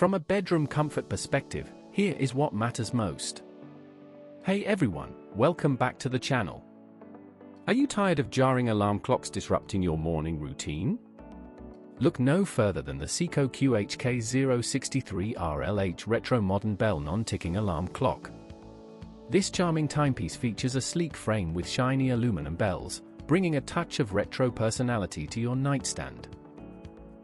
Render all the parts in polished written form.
From a bedroom comfort perspective, here is what matters most. Hey everyone, welcome back to the channel. Are you tired of jarring alarm clocks disrupting your morning routine? Look no further than the Seiko Qhk063Rlh Retro Modern Bell non-ticking alarm clock. This charming timepiece features a sleek frame with shiny aluminum bells, bringing a touch of retro personality to your nightstand.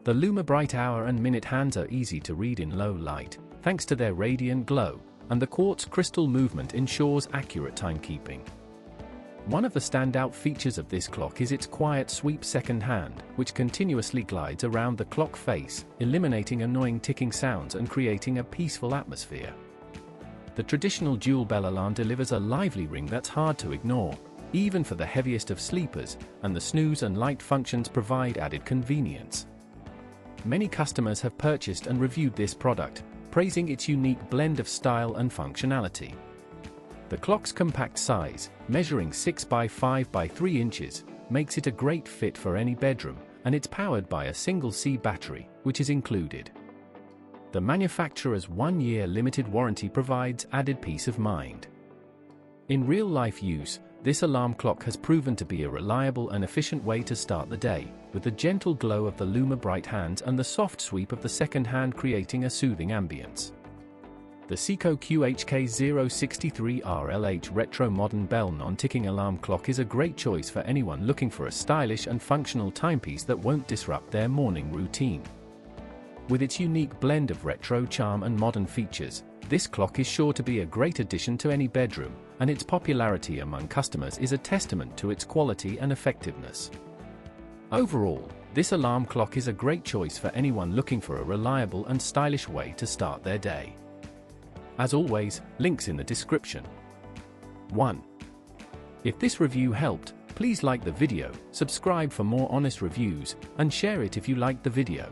The LumiBrite hour and minute hands are easy to read in low light, thanks to their radiant glow, and the quartz crystal movement ensures accurate timekeeping. One of the standout features of this clock is its quiet sweep second hand, which continuously glides around the clock face, eliminating annoying ticking sounds and creating a peaceful atmosphere. The traditional dual bell alarm delivers a lively ring that's hard to ignore, even for the heaviest of sleepers, and the snooze and light functions provide added convenience. Many customers have purchased and reviewed this product, praising its unique blend of style and functionality. The clock's compact size, measuring 6 by 5 by 3 inches, makes it a great fit for any bedroom, and it's powered by a single C battery, which is included. The manufacturer's 1-year limited warranty provides added peace of mind. In real-life use, this alarm clock has proven to be a reliable and efficient way to start the day, with the gentle glow of the LumiBrite hands and the soft sweep of the second hand creating a soothing ambience. The Seiko Qhk063Rlh Retro Modern Bell non-ticking alarm clock is a great choice for anyone looking for a stylish and functional timepiece that won't disrupt their morning routine. With its unique blend of retro charm and modern features, this clock is sure to be a great addition to any bedroom, and its popularity among customers is a testament to its quality and effectiveness. Overall, this alarm clock is a great choice for anyone looking for a reliable and stylish way to start their day. As always, links in the description. 1. If this review helped, please like the video, subscribe for more honest reviews, and share it if you liked the video.